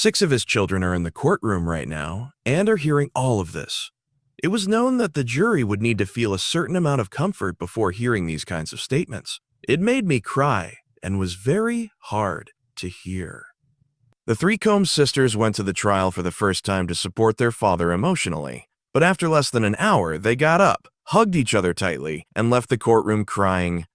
6 of his children are in the courtroom right now and are hearing all of this. It was known that the jury would need to feel a certain amount of comfort before hearing these kinds of statements. It made me cry and was very hard to hear. The 3 Combs sisters went to the trial for the first time to support their father emotionally, but after less than an hour, they got up, hugged each other tightly, and left the courtroom crying.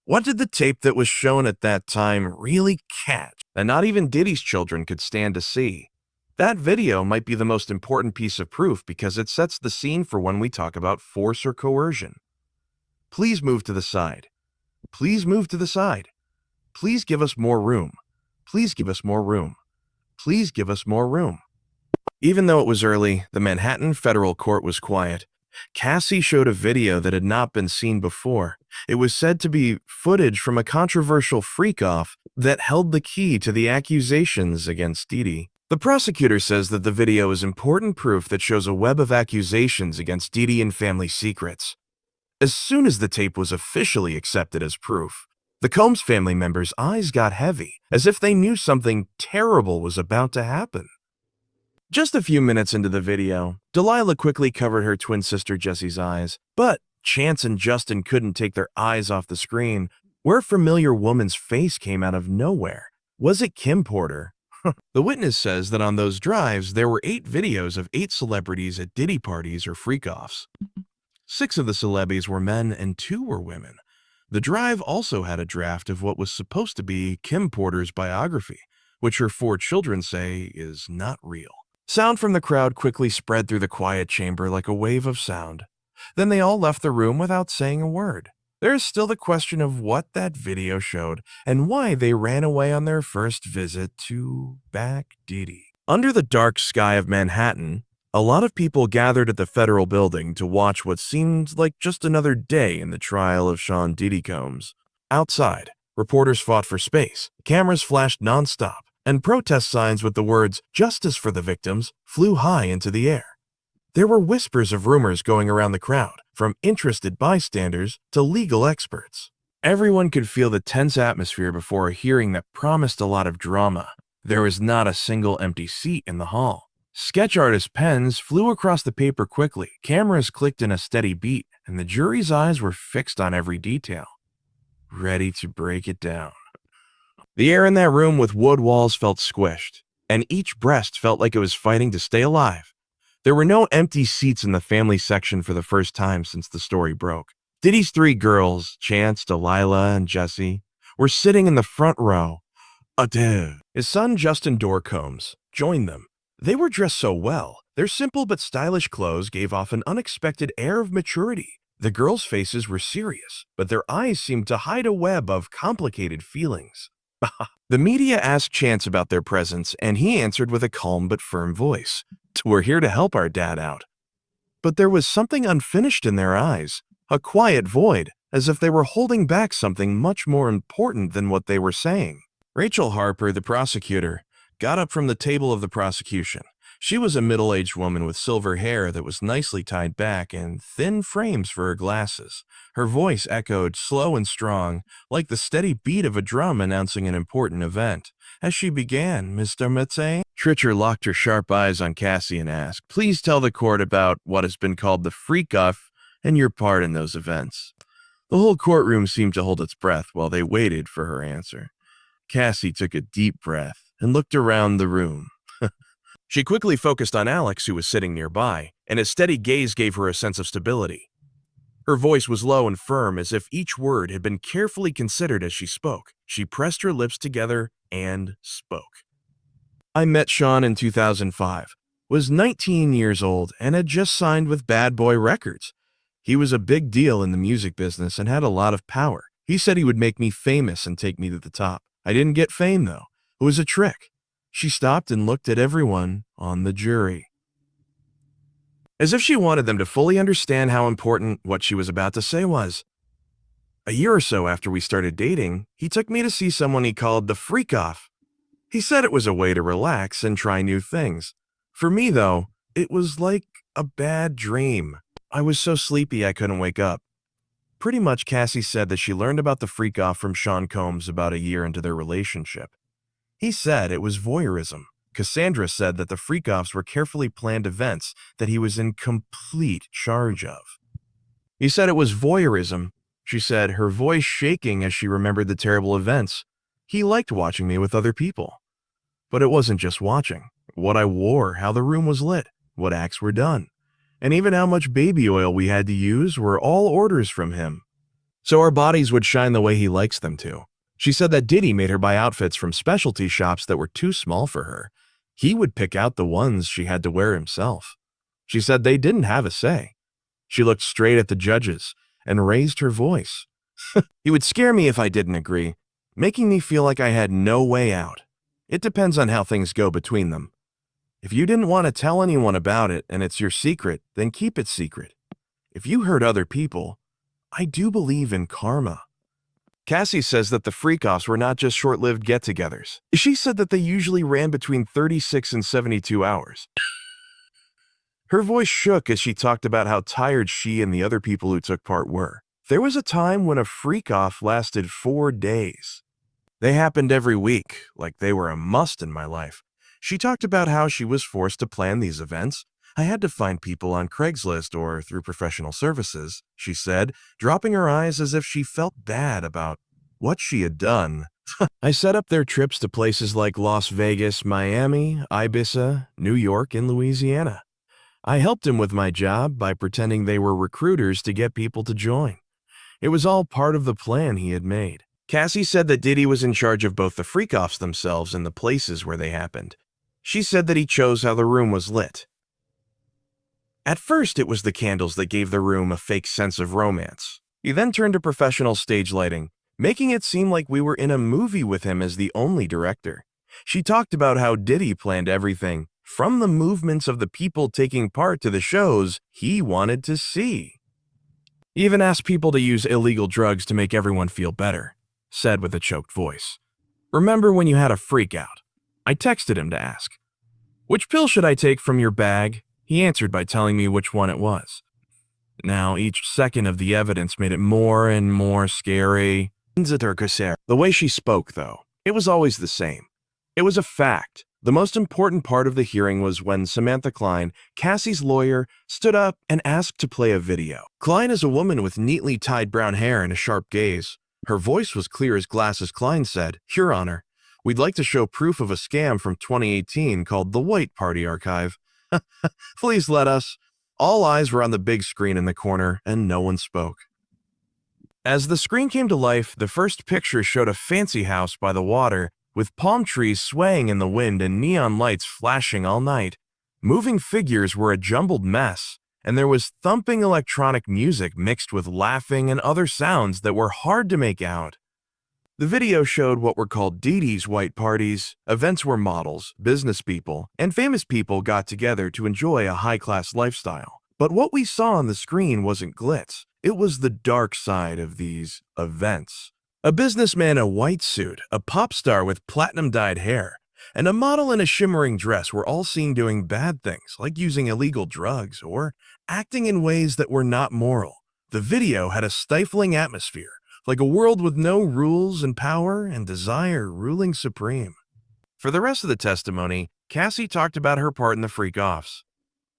What did the tape that was shown at that time really catch that not even Diddy's children could stand to see? That video might be the most important piece of proof because it sets the scene for when we talk about force or coercion. Please move to the side. Please move to the side. Please give us more room. Please give us more room. Please give us more room. Even though it was early, the Manhattan Federal Court was quiet. Cassie showed a video that had not been seen before. It was said to be footage from a controversial freak-off that held the key to the accusations against Diddy. The prosecutor says that the video is important proof that shows a web of accusations against Diddy and family secrets. As soon as the tape was officially accepted as proof, the Combs family members' eyes got heavy, as if they knew something terrible was about to happen. Just a few minutes into the video, Delilah quickly covered her twin sister Jessie's eyes, but Chance and Justin couldn't take their eyes off the screen, where a familiar woman's face came out of nowhere. Was it Kim Porter? The witness says that on those drives, there were 8 videos of 8 celebrities at Diddy parties or freak-offs. 6 of the celebs were men and 2 were women. The drive also had a draft of what was supposed to be Kim Porter's biography, which her 4 children say is not real. Sound from the crowd quickly spread through the quiet chamber like a wave of sound. Then they all left the room without saying a word. There is still the question of what that video showed and why they ran away on their first visit to back Diddy. Under the dark sky of Manhattan, a lot of people gathered at the federal building to watch what seemed like just another day in the trial of Sean Diddy Combs. Outside, reporters fought for space, cameras flashed nonstop, and protest signs with the words "Justice for the Victims" flew high into the air. There were whispers of rumors going around the crowd, from interested bystanders to legal experts. Everyone could feel the tense atmosphere before a hearing that promised a lot of drama. There was not a single empty seat in the hall. Sketch artist pens flew across the paper quickly, cameras clicked in a steady beat, and the jury's eyes were fixed on every detail, ready to break it down. The air in that room with wood walls felt squished, and each breast felt like it was fighting to stay alive. There were no empty seats in the family section for the first time since the story broke. Diddy's 3 girls, Chance, Delilah, and Jessie, were sitting in the front row. Adieu. His son Justin Dorr Combs joined them. They were dressed so well. Their simple but stylish clothes gave off an unexpected air of maturity. The girls' faces were serious, but their eyes seemed to hide a web of complicated feelings. The media asked Chance about their presence, and he answered with a calm but firm voice. "We're here to help our dad out." But there was something unfinished in their eyes, a quiet void, as if they were holding back something much more important than what they were saying. Rachel Harper, the prosecutor, got up from the table of the prosecution. She was a middle-aged woman with silver hair that was nicely tied back and thin frames for her glasses. Her voice echoed slow and strong, like the steady beat of a drum announcing an important event. As she began, "Mr. Matei?" Tritcher locked her sharp eyes on Cassie and asked, "Please tell the court about what has been called the freak-off and your part in those events." The whole courtroom seemed to hold its breath while they waited for her answer. Cassie took a deep breath and looked around the room. She quickly focused on Alex, who was sitting nearby, and his steady gaze gave her a sense of stability. Her voice was low and firm, as if each word had been carefully considered as she spoke. She pressed her lips together and spoke. "I met Sean in 2005, was 19 years old, and had just signed with Bad Boy Records. He was a big deal in the music business and had a lot of power. He said he would make me famous and take me to the top. I didn't get fame, though. It was a trick." She stopped and looked at everyone on the jury, as if she wanted them to fully understand how important what she was about to say was. "A year or so after we started dating, he took me to see someone he called the freak-off. He said it was a way to relax and try new things. For me, though, it was like a bad dream. I was so sleepy I couldn't wake up." Pretty much, Cassie said that she learned about the freak-off from Sean Combs about a year into their relationship. He said it was voyeurism. Cassandra said that the freak-offs were carefully planned events that he was in complete charge of. He said it was voyeurism. She said, her voice shaking as she remembered the terrible events. He liked watching me with other people. But it wasn't just watching. What I wore, how the room was lit, what acts were done, and even how much baby oil we had to use were all orders from him. So our bodies would shine the way he likes them to. She said that Diddy made her buy outfits from specialty shops that were too small for her. He would pick out the ones she had to wear himself. She said they didn't have a say. She looked straight at the judges and raised her voice. He would scare me if I didn't agree, making me feel like I had no way out. It depends on how things go between them. If you didn't want to tell anyone about it and it's your secret, then keep it secret. If you hurt other people, I do believe in karma. Cassie says that the freak-offs were not just short-lived get-togethers. She said that they usually ran between 36 and 72 hours. Her voice shook as she talked about how tired she and the other people who took part were. There was a time when a freak-off lasted 4 days. They happened every week, like they were a must in my life. She talked about how she was forced to plan these events. I had to find people on Craigslist or through professional services, she said, dropping her eyes as if she felt bad about what she had done. I set up their trips to places like Las Vegas, Miami, Ibiza, New York, and Louisiana. I helped him with my job by pretending they were recruiters to get people to join. It was all part of the plan he had made. Cassie said that Diddy was in charge of both the freak-offs themselves and the places where they happened. She said that he chose how the room was lit. At first, it was the candles that gave the room a fake sense of romance. He then turned to professional stage lighting, making it seem like we were in a movie with him as the only director. She talked about how Diddy planned everything, from the movements of the people taking part to the shows he wanted to see. He even asked people to use illegal drugs to make everyone feel better, said with a choked voice. Remember when you had a freak out? I texted him to ask, which pill should I take from your bag? He answered by telling me which one it was. Now, each second of the evidence made it more and more scary. The way she spoke, though, it was always the same. It was a fact. The most important part of the hearing was when Samantha Klein, Cassie's lawyer, stood up and asked to play a video. Klein is a woman with neatly tied brown hair and a sharp gaze. Her voice was clear as glass as Klein said, Your Honor, we'd like to show proof of a scam from 2018 called the White Party Archive. Please let us. All eyes were on the big screen in the corner, and no one spoke. As the screen came to life, the first picture showed a fancy house by the water, with palm trees swaying in the wind and neon lights flashing all night. Moving figures were a jumbled mess, and there was thumping electronic music mixed with laughing and other sounds that were hard to make out. The video showed what were called Diddy's white parties, events where models, business people, and famous people got together to enjoy a high-class lifestyle. But what we saw on the screen wasn't glitz. It was the dark side of these events. A businessman in a white suit, a pop star with platinum-dyed hair, and a model in a shimmering dress were all seen doing bad things, like using illegal drugs or acting in ways that were not moral. The video had a stifling atmosphere, like a world with no rules and power and desire ruling supreme. For the rest of the testimony, Cassie talked about her part in the freak-offs.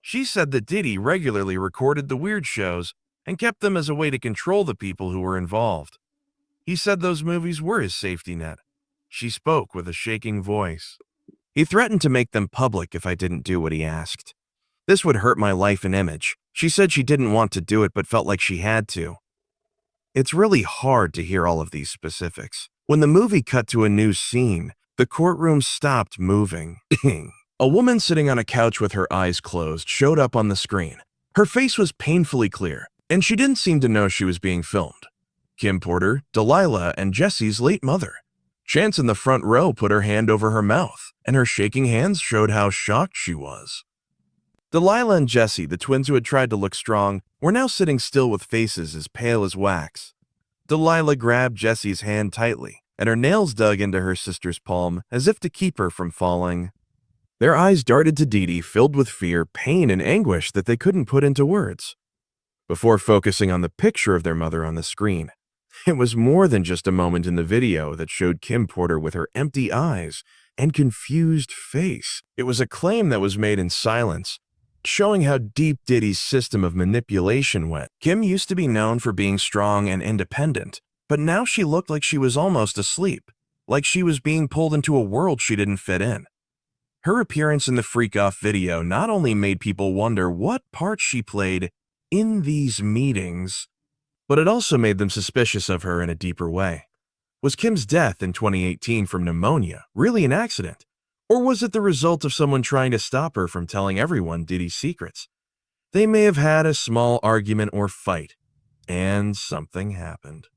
She said that Diddy regularly recorded the weird shows and kept them as a way to control the people who were involved. He said those movies were his safety net. She spoke with a shaking voice. He threatened to make them public if I didn't do what he asked. This would hurt my life and image. She said she didn't want to do it but felt like she had to. It's really hard to hear all of these specifics. When the movie cut to a new scene, the courtroom stopped moving. A woman sitting on a couch with her eyes closed showed up on the screen. Her face was painfully clear, and she didn't seem to know she was being filmed. Kim Porter, Delilah, and Jesse's late mother. Chance in the front row put her hand over her mouth, and her shaking hands showed how shocked she was. Delilah and Jesse, the twins who had tried to look strong, were now sitting still with faces as pale as wax. Delilah grabbed Jesse's hand tightly, and her nails dug into her sister's palm as if to keep her from falling. Their eyes darted to Diddy, filled with fear, pain, and anguish that they couldn't put into words. Before focusing on the picture of their mother on the screen, it was more than just a moment in the video that showed Kim Porter with her empty eyes and confused face. It was a claim that was made in silence, showing how deep Diddy's system of manipulation went. Kim used to be known for being strong and independent, but now she looked like she was almost asleep, like she was being pulled into a world she didn't fit in. Her appearance in the freak-off video not only made people wonder what part she played in these meetings, but it also made them suspicious of her in a deeper way. Was Kim's death in 2018 from pneumonia really an accident? Or was it the result of someone trying to stop her from telling everyone Diddy's secrets? They may have had a small argument or fight, and something happened.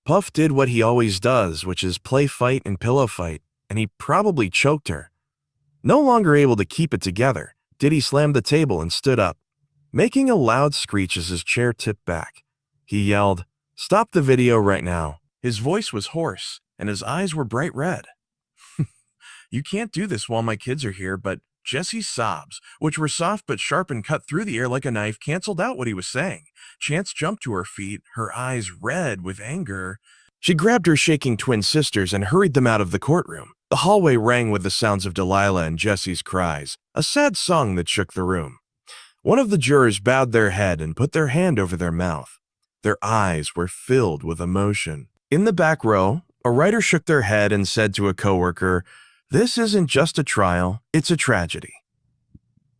Puff did what he always does, which is play fight and pillow fight, and he probably choked her. No longer able to keep it together, Diddy slammed the table and stood up, making a loud screech as his chair tipped back. He yelled, "Stop the video right now." His voice was hoarse, and his eyes were bright red. "You can't do this while my kids are here," but Jesse's sobs, which were soft but sharp and cut through the air like a knife, canceled out what he was saying. Chance jumped to her feet, her eyes red with anger. She grabbed her shaking twin sisters and hurried them out of the courtroom. The hallway rang with the sounds of Delilah and Jesse's cries, a sad song that shook the room. One of the jurors bowed their head and put their hand over their mouth. Their eyes were filled with emotion. In the back row, a writer shook their head and said to a coworker, "This isn't just a trial, it's a tragedy."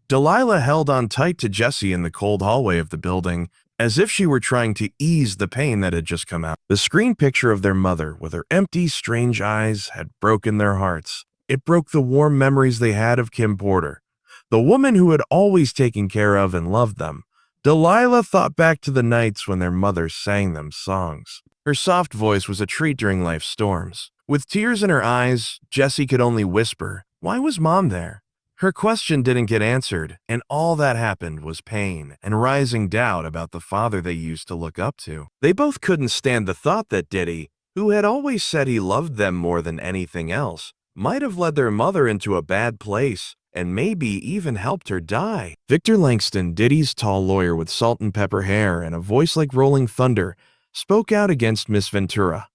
Delilah held on tight to Jesse in the cold hallway of the building, as if she were trying to ease the pain that had just come out. The screen picture of their mother, with her empty, strange eyes, had broken their hearts. It broke the warm memories they had of Kim Porter, the woman who had always taken care of and loved them. Delilah thought back to the nights when their mother sang them songs. Her soft voice was a treat during life's storms. With tears in her eyes, Jessie could only whisper, "Why was Mom there?" Her question didn't get answered, and all that happened was pain and rising doubt about the father they used to look up to. They both couldn't stand the thought that Diddy, who had always said he loved them more than anything else, might have led their mother into a bad place and maybe even helped her die. Victor Langston, Diddy's tall lawyer with salt and pepper hair and a voice like rolling thunder, spoke out against Miss Ventura.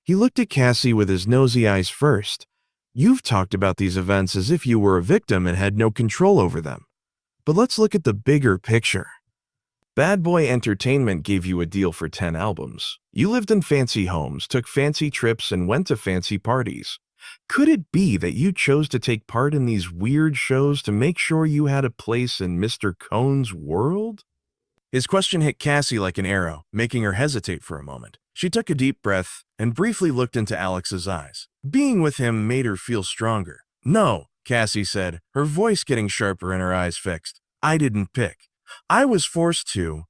He looked at Cassie with his nosy eyes first. "You've talked about these events as if you were a victim and had no control over them. But let's look at the bigger picture. Bad Boy Entertainment gave you a deal for 10 albums. You lived in fancy homes, took fancy trips, and went to fancy parties. Could it be that you chose to take part in these weird shows to make sure you had a place in Mr. Cohn's world?" His question hit Cassie like an arrow, making her hesitate for a moment. She took a deep breath and briefly looked into Alex's eyes. Being with him made her feel stronger. "No," Cassie said, her voice getting sharper and her eyes fixed. "I didn't pick. I was forced to.